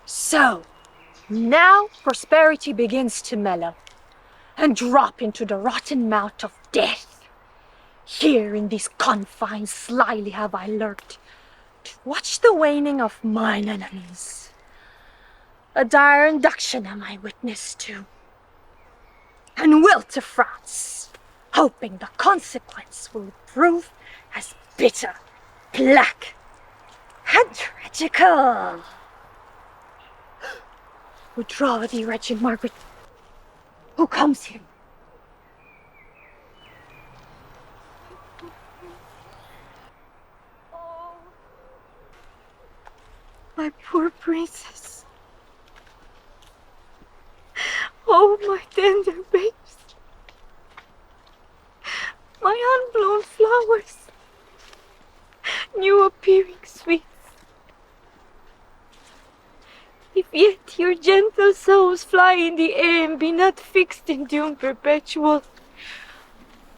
So, now prosperity begins to mellow and drop into the rotten mouth of death. Here in these confines slyly have I lurked to watch the waning of mine enemies. A dire induction am I witness to, and will to France, hoping the consequence will prove as bitter, black, and tragical. Withdraw thee, wretched Margaret. Who comes here? Oh, my poor princess. Oh, my tender babes. My unblown flowers. New appearing sweets. If yet your gentle souls fly in the air and be not fixed in doom perpetual,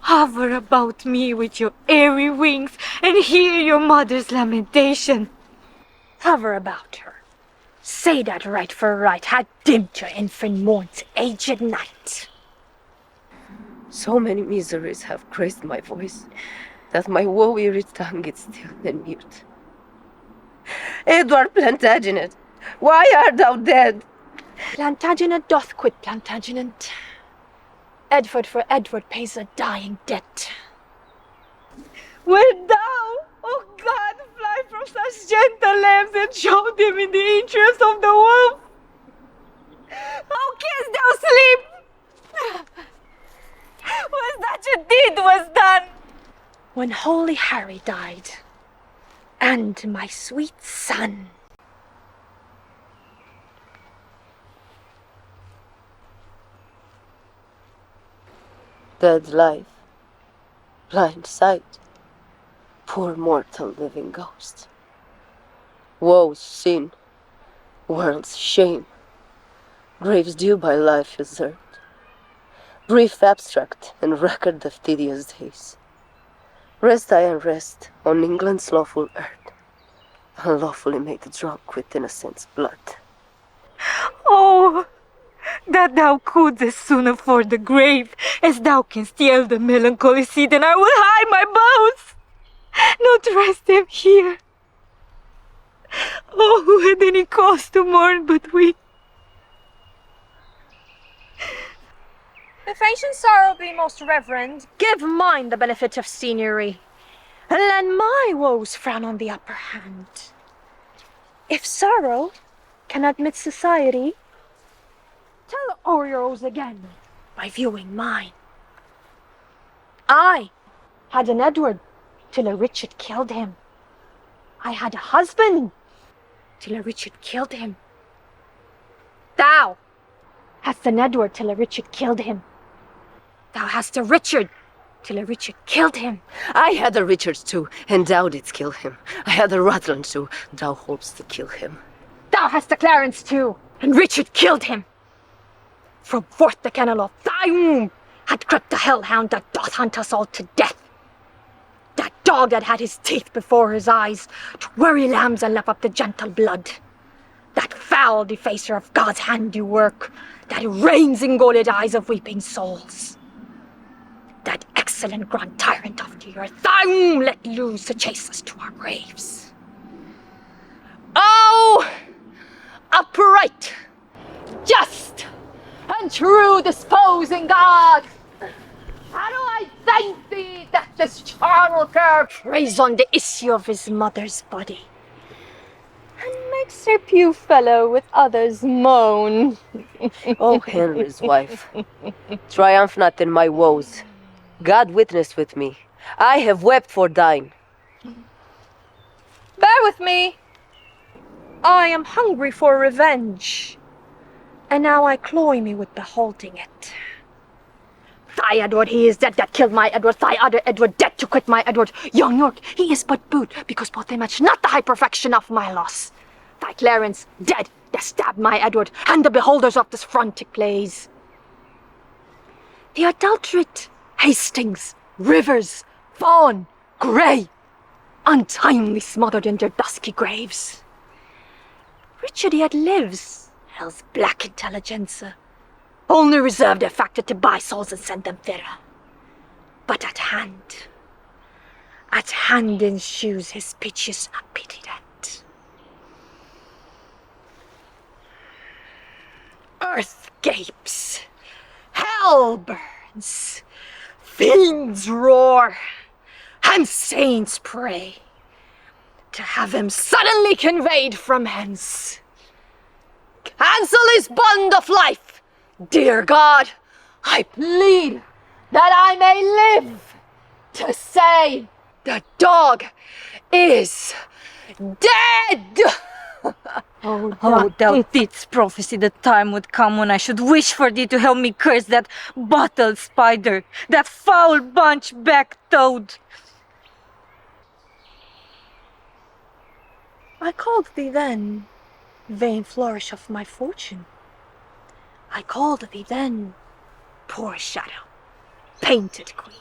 hover about me with your airy wings and hear your mother's lamentation. Hover about her. Say that right for right had dimmed your infant mourn's aged night. So many miseries have graced my voice, that my woe-weary tongue is still and mute. Edward Plantagenet, why art thou dead? Plantagenet doth quit Plantagenet. Edward for Edward pays a dying debt. Wilt thou, O God, fly from such gentle lambs and show them in the interest of the wolf? How canst thou sleep? Was that your deed was done? When holy Harry died, and my sweet son. Dead life, blind sight, poor mortal living ghost. Woe's sin, world's shame, graves due by life usurped, brief abstract and record of tedious days. Rest I and rest on England's lawful earth, unlawfully made drunk with innocent's blood. Oh, that thou couldst as soon afford the grave as thou canst yield the melancholy seat, and I will hide my bones, not rest them here. Oh, who had any cause to mourn but we? If ancient sorrow be most reverend, give mine the benefit of seniority, and let my woes frown on the upper hand. If sorrow can admit society, tell o'er yours again by viewing mine. I had an Edward till a Richard killed him. I had a husband till a Richard killed him. Thou hast an Edward till a Richard killed him. Thou hast a Richard till a Richard killed him. I had a Richard too, and thou didst kill him. I had a Rutland too, thou hopest to kill him. Thou hast a Clarence too, and Richard killed him. From forth the kennel of thy womb had crept the hellhound that doth hunt us all to death. That dog that had his teeth before his eyes to worry lambs and lap up the gentle blood. That foul defacer of God's handiwork, that reigns in golded eyes of weeping souls. That excellent grand tyrant of the earth, thy womb let loose to chase us to our graves. Oh, upright, just, and true disposing God, how do I thank thee that this charnel cur preys on the issue of his mother's body, and makes her pew fellow with others moan. O Henry's wife, triumph not in my woes. God witness with me, I have wept for thine. Bear with me. I am hungry for revenge, and now I cloy me with beholding it. Thy Edward, he is dead that killed my Edward, thy other Edward dead to quit my Edward. Young York, he is but boot, because both they match not the high perfection of my loss. Thy Clarence, dead, that stabbed my Edward, and the beholders of this frantic plays. The adulterate Hastings, Rivers, Vaughan, Grey, untimely smothered in their dusky graves. Richard yet lives, hell's black intelligentsia, only reserve their factor to buy souls and send them thither. But at hand ensues his piteous unpitied end. Earth gapes, hell burns, fiends roar, and saints pray to have him suddenly conveyed from hence. Cancel his bond of life, dear God, I plead that I may live to say the dog is dead! Oh, thou didst prophesy the time would come when I should wish for thee to help me curse that bottled spider, that foul bunchback toad. I called thee then, vain flourish of my fortune. I called thee then, poor shadow, painted queen.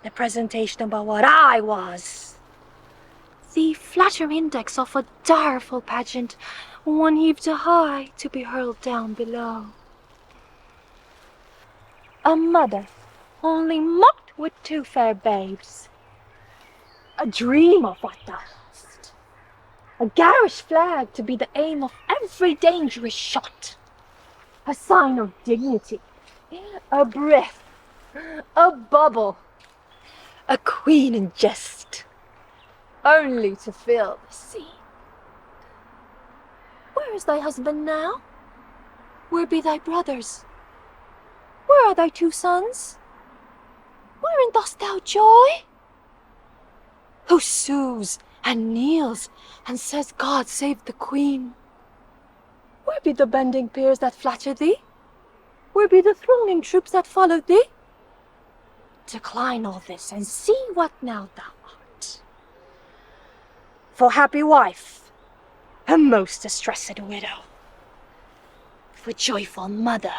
The presentation about what I was, the flattering index of a direful pageant, one heaved high to be hurled down below. A mother, only mocked with two fair babes. A dream of what thou wast. A garish flag to be the aim of every dangerous shot. A sign of dignity, a breath, a bubble, a queen in jest, only to fill the scene. Where is thy husband now? Where be thy brothers? Where are thy two sons? Wherein dost thou joy? Who sues and kneels and says, God save the queen? Where be the bending peers that flatter thee? Where be the thronging troops that follow thee? Decline all this and see what now thou art. For happy wife, a most distressed widow. For joyful mother,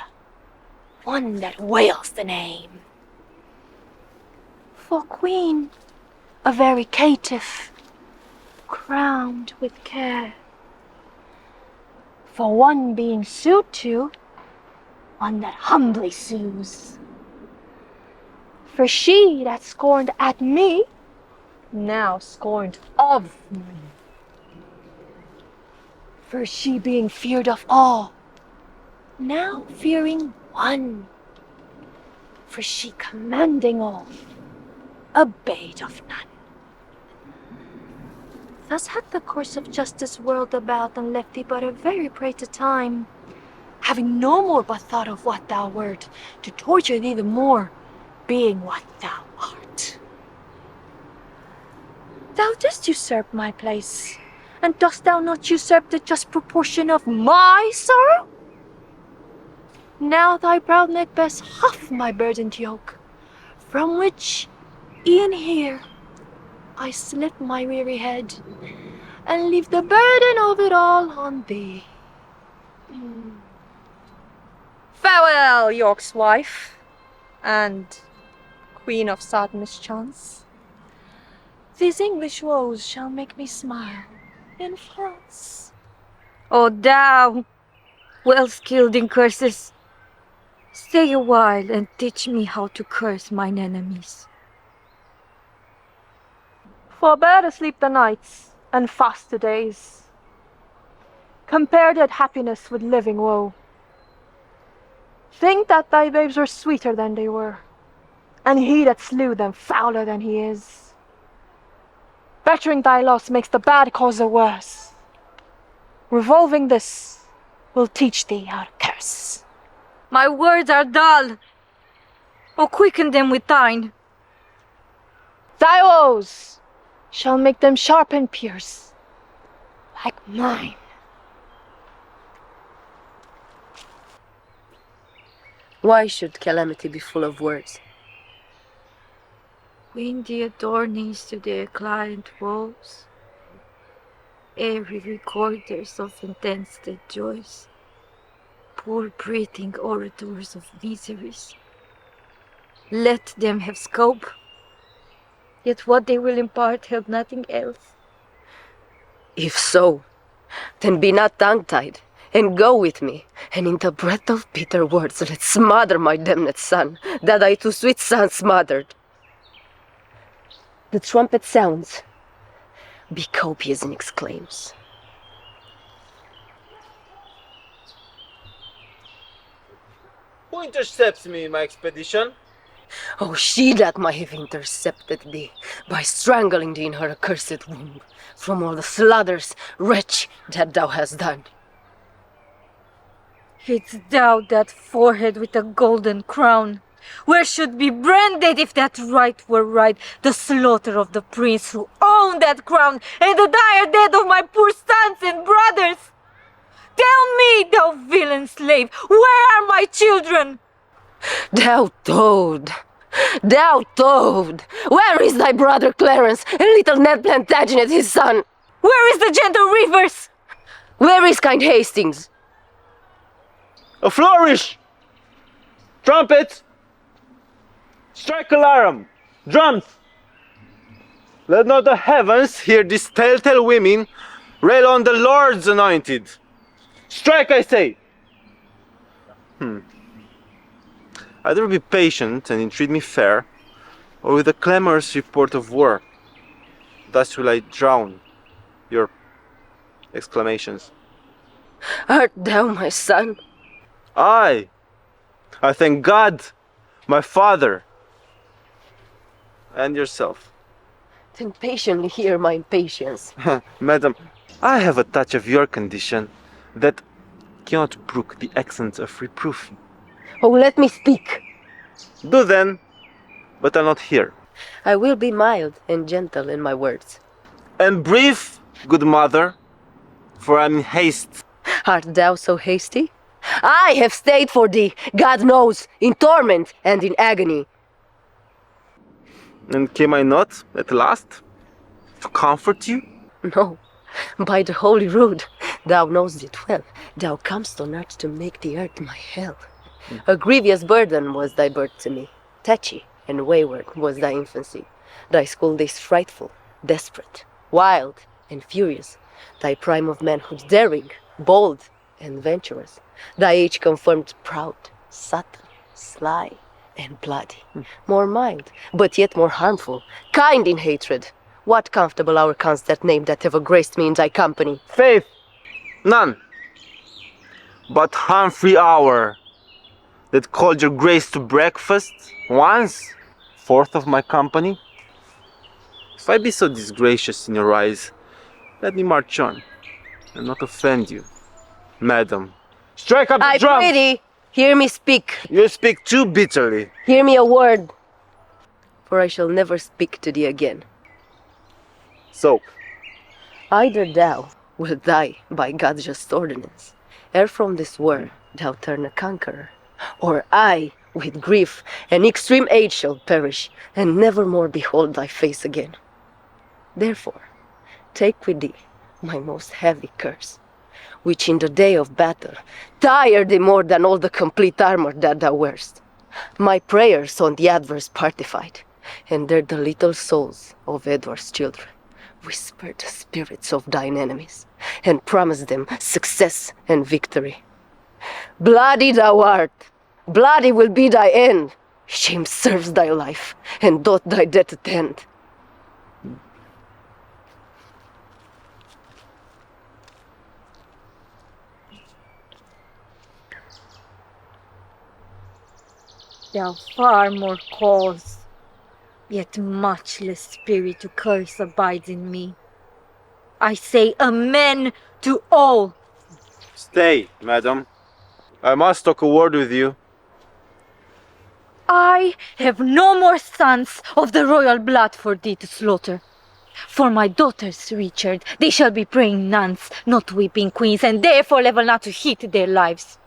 one that wails the name. For queen, a very caitiff, crowned with care. For one being sued to, one that humbly sues. For she that scorned at me, now scorned of me. For she being feared of all, now fearing one. For she commanding all, obeyed of none. Thus had the course of justice whirled about and left thee but a very prey to time, having no more but thought of what thou wert, to torture thee the more, being what thou art. Thou didst usurp my place, and dost thou not usurp the just proportion of my sorrow? Now thy proud neck bears half my burdened yoke, from which, e'en here, I slip my weary head, and leave the burden of it all on thee. Farewell, York's wife, and queen of sad mischance. These English woes shall make me smile in France. O thou, well skilled in curses, stay a while and teach me how to curse mine enemies. Forbear to sleep the nights, and fast the days. Compare dead happiness with living woe. Think that thy babes were sweeter than they were, and he that slew them fouler than he is. Bettering thy loss makes the bad cause a worse. Revolving this will teach thee how to curse. My words are dull. O quicken them with thine. Thy woes shall make them sharp and pierce, like mine. Why should calamity be full of words? When the adornings to their client woes, every recorders of intense dead joys, poor breathing orators of miseries. Let them have scope, yet what they will impart have nothing else. If so, Then be not tongue-tied, and go with me, and in the breath of bitter words let smother my damned son, that thy two sweet sons smothered. The trumpet sounds, be copious in exclaims. Who intercepts me in my expedition? Oh, she that might have intercepted thee, by strangling thee in her accursed womb, from all the slaughters, wretch, that thou hast done. It's thou, that forehead with a golden crown, where should be branded, if that right were right, the slaughter of the prince who owned that crown, and the dire death of my poor sons and brothers. Tell me, thou villain slave, where are my children? Thou toad! Thou toad! Where is thy brother Clarence, and little Ned Plantagenet his son? Where is the gentle Rivers? Where is kind Hastings? A flourish! Trumpets! Strike alarum! Drums! Let not the heavens hear these telltale women rail on the Lord's anointed. Strike, I say! Either be patient and entreat me fair, or with a clamorous report of war. Thus will I drown your exclamations. Art thou my son? I thank God, my father, and yourself. Then patiently hear my impatience. Madam, I have a touch of your condition that cannot brook the accents of reproof. Oh, let me speak. Do then, but I'll not hear. I will be mild and gentle in my words. And brief, good mother, for I'm in haste. Art thou so hasty? I have stayed for thee, God knows, in torment and in agony. And came I not, at last, to comfort you? No, by the holy rood, thou knowest it well. Thou comest on earth to make the earth my hell. A grievous burden was thy birth to me. Tetchy and wayward was thy infancy. Thy school days frightful, desperate, wild, and furious. Thy prime of manhood daring, bold, and venturous. Thy age confirmed proud, subtle, sly, and bloody. More mild, but yet more harmful, kind in hatred. What comfortable hour counts that name that ever graced me in thy company? Faith, none. But Humphrey hour, that called your grace to breakfast once, fourth of my company. If I be so disgracious in your eyes, let me march on, and not offend you, madam. Strike up the I drum! prithee, hear me speak. You speak too bitterly. Hear me a word, for I shall never speak to thee again. So, Either thou wilt die by God's just ordinance, ere from this war thou turn a conqueror, or I, with grief and extreme age, shall perish, and never more behold thy face again. Therefore, take with thee my most heavy curse, which in the day of battle tire thee more than all the complete armor that thou wearest. My prayers on the adverse partified, and there the little souls of Edward's children whisper the spirits of thine enemies, and promise them success and victory. Bloody thou art, bloody will be thy end. Shame serves thy life, and doth thy death attend. Thou far more cause, yet much less spirit to curse abides in me. I say amen to all. stay, madam. I must talk a word with you. I have no more sons of the royal blood for thee to slaughter. For my daughters, Richard, they shall be praying nuns, not weeping queens, and therefore level not to heat their lives.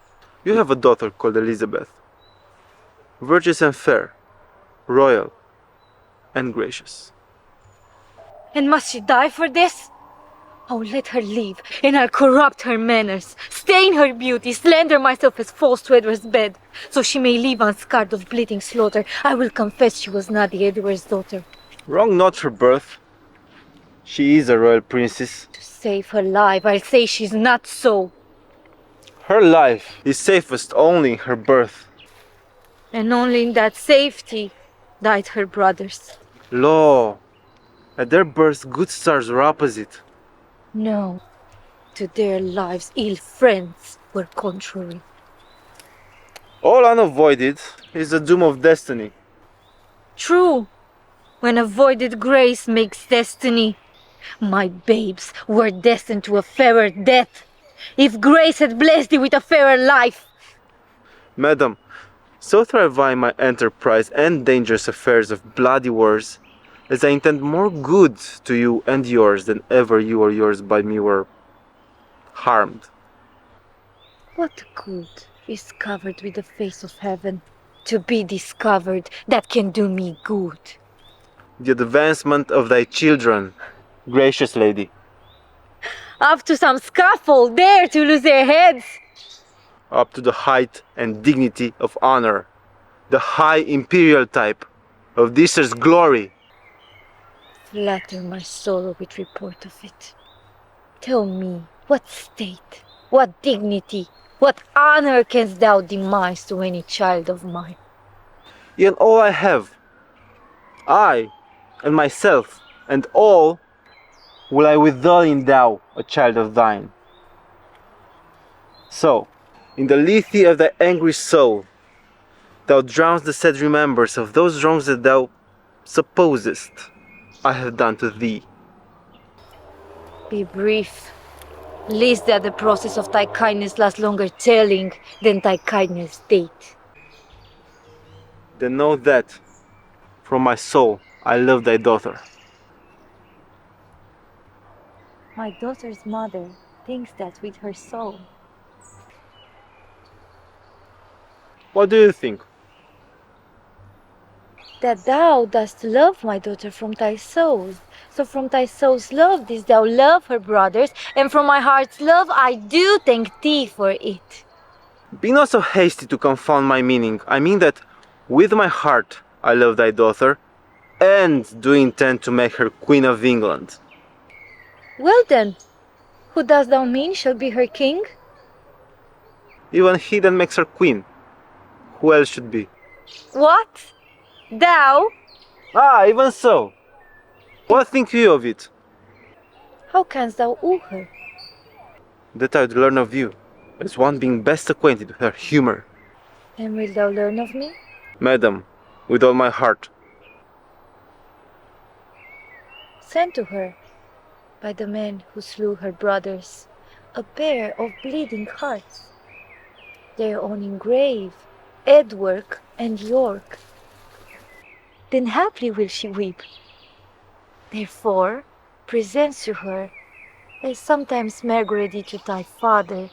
You have a daughter called Elizabeth, virtuous and fair, royal and gracious. And must she die for this? Oh, let her live, and I'll corrupt her manners, stain her beauty, slander myself as false to Edward's bed, so she may live unscarred of bleeding slaughter. I will confess she was not the Edward's daughter. Wrong not her birth, She is a royal princess. To save her life, I'll say she's not so. Her life is safest only in her birth. And only in that safety died her brothers. Lo, at their birth good stars were opposite. No, to their lives ill friends were contrary. All unavoided is the doom of destiny. True, when avoided grace makes destiny. My babes were destined to a fairer death, if grace had blessed thee with a fairer life. Madam, so thrive I in my enterprise and dangerous affairs of bloody wars, as I intend more good to you and yours than ever you or yours by me were harmed. What good is covered with the face of heaven, to be discovered that can do me good? The advancement of thy children, gracious lady. Up to some scaffold there to lose their heads. Up to the height and dignity of honor, the high imperial type of this earth's glory. Flatter my sorrow with report of it. Tell me, what state, what dignity, what honor canst thou demise to any child of mine? In all I have, I and myself and all will I withal endow a child of thine. So, in the lethe of thy angry soul, thou drownest the sad remembrance of those wrongs that thou supposest I have done to thee. Be brief, lest that the process of thy kindness last longer telling than thy kindness date. Then know that, from my soul, I love thy daughter. My daughter's mother thinks that with her soul. What do you think? That thou dost love my daughter from thy soul. So from thy soul's love didst thou love her brothers, and from my heart's love I do thank thee for it. Be not so hasty to confound my meaning. I mean that with my heart I love thy daughter, and do intend to make her Queen of England. Well then, who dost thou mean shall be her king? Even he that makes her queen. Who else should be? What? Thou? Ah, even so. What think you of it? How canst thou woo her? That I would learn of you, as one being best acquainted with her humor. And wilt thou learn of me? Madam, with all my heart. Send to her, by the man who slew her brothers, a pair of bleeding hearts, their own engrave, Edward and York. Then haply will she weep. Therefore, presents to her, as sometimes Margaret to thy father,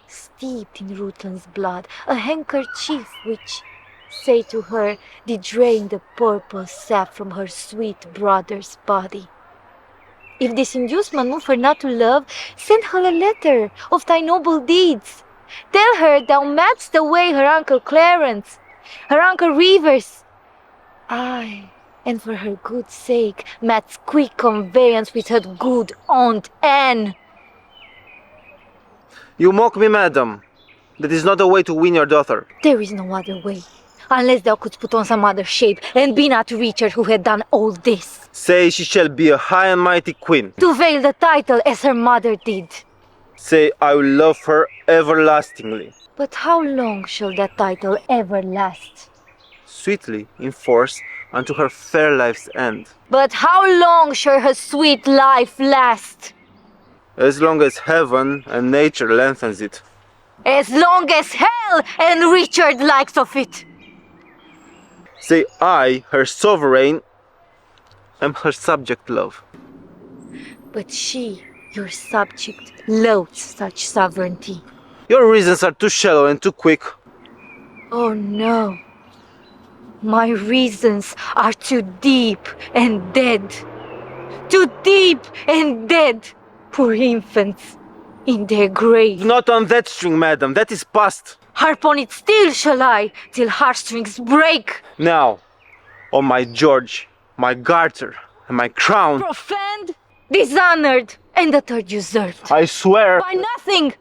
steeped in Rutland's blood, a handkerchief which, say to her, did drain the purple sap from her sweet brother's body. If this inducement move her not to love, send her a letter of thy noble deeds. Tell her thou madst away her uncle Clarence, her uncle Rivers. Aye, and for her good sake, madst quick conveyance with her good aunt Anne. You mock me, madam. That is not a way to win your daughter. There is no other way, unless thou couldst put on some other shape, and be not Richard who had done all this. Say she shall be a high and mighty queen. To veil the title as her mother did. Say I will love her everlastingly. But how long shall that title ever last? Sweetly in force unto her fair life's end. But how long shall her sweet life last? As long as heaven and nature lengthens it. As long as hell and Richard likes of it. Say I, her sovereign, am her subject, love. But she, your subject, loathes such sovereignty. Your reasons are too shallow and too quick. Oh no. My reasons are too deep and dead. Too deep and dead, poor infants, in their graves. Not on that string, madam, that is past. Harp on it still shall I, till heartstrings break. Now, on my George, my garter, and my crown. Profaned, dishonored, and the third usurped. I swear. By nothing!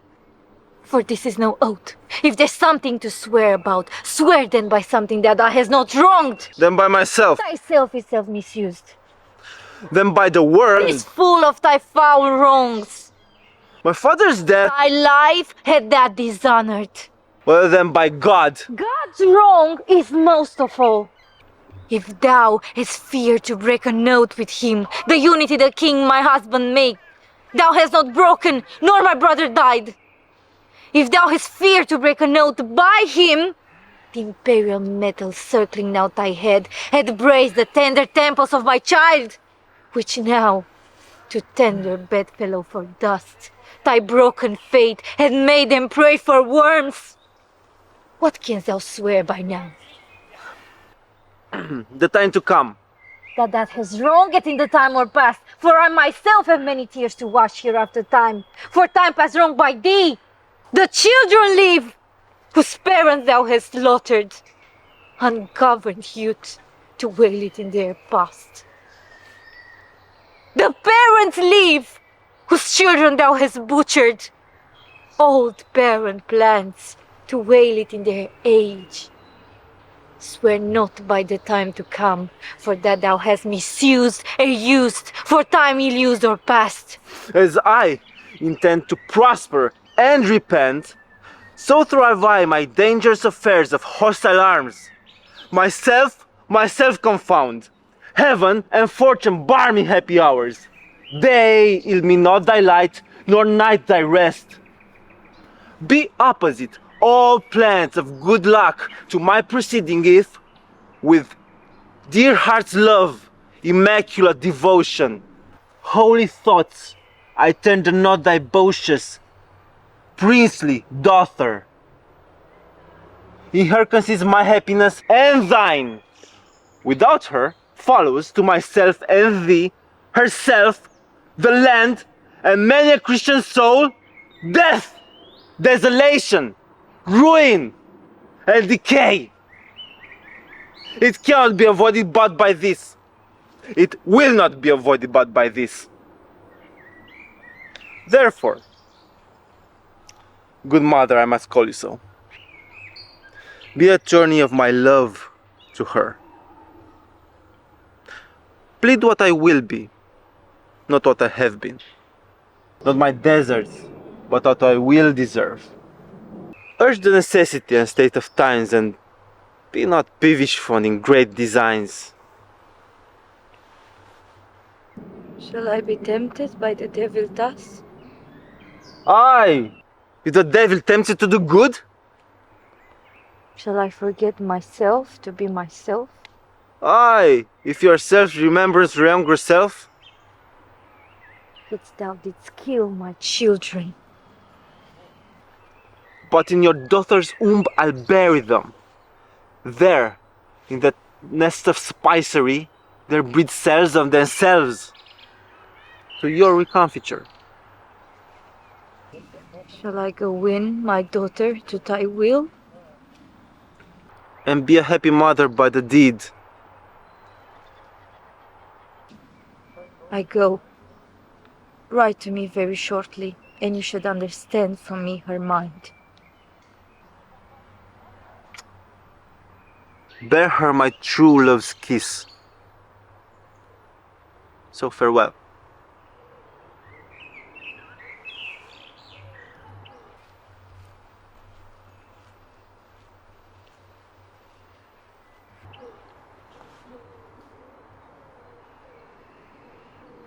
For this is no oath. If there's something to swear about, swear then by something that thou hast not wronged. Then by myself. Thyself is self-misused. Then by the world. Is full of thy foul wrongs. My father's death. Thy life had that dishonored. Well, then by God. God's wrong is most of all. If thou hast feared to break an oath with him, the unity the king my husband made, thou hast not broken, nor my brother died. If thou hast feared to break an oath by him, the imperial metal circling now thy head had braced the tender temples of my child, which now, to tender bedfellow for dust, thy broken fate had made them pray for worms. What canst thou swear by now? The time to come. That has wronged in the time or past, for I myself have many tears to wash here after time, for time past wrong by thee. The children live, whose parents thou hast slaughtered, ungoverned youth to wail it in their past. The parents live, whose children thou hast butchered, old barren plants to wail it in their age. Swear not by the time to come, for that thou hast misused and used for time ill-used or past. As I intend to prosper and repent, so thrive I my dangerous affairs of hostile arms. Myself confound. Heaven and fortune bar me happy hours. Day ill me not thy light, nor night thy rest. Be opposite all plans of good luck to my proceeding if, with dear heart's love, immaculate devotion, holy thoughts, I tender not thy boutious, princely daughter. In her consists my happiness and thine. Without her follows to myself and thee, herself, the land, and many a Christian soul, death, desolation, ruin, and decay. It cannot be avoided but by this. It will not be avoided but by this. Therefore, good mother, I must call you so, be attorney of my love to her. Plead what I will be, not what I have been. Not my deserts, but what I will deserve. Urge the necessity and state of times, and be not peevish fond great designs. Shall I be tempted by the devil thus? Aye! If the devil tempts you to do good, Shall I forget myself to be myself? aye! If your self-remembrance younger self, That thou didst kill my children. but in your daughter's womb I'll bury them. There, in that nest of spicery, there breed cells of themselves to your recomfiture. Shall I go win my daughter to thy will? And be a happy mother by the deed. I go. Write to me very shortly, and you should understand from me her mind. Bear her my true love's kiss. So farewell.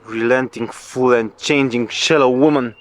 Relenting fool and changing shallow woman.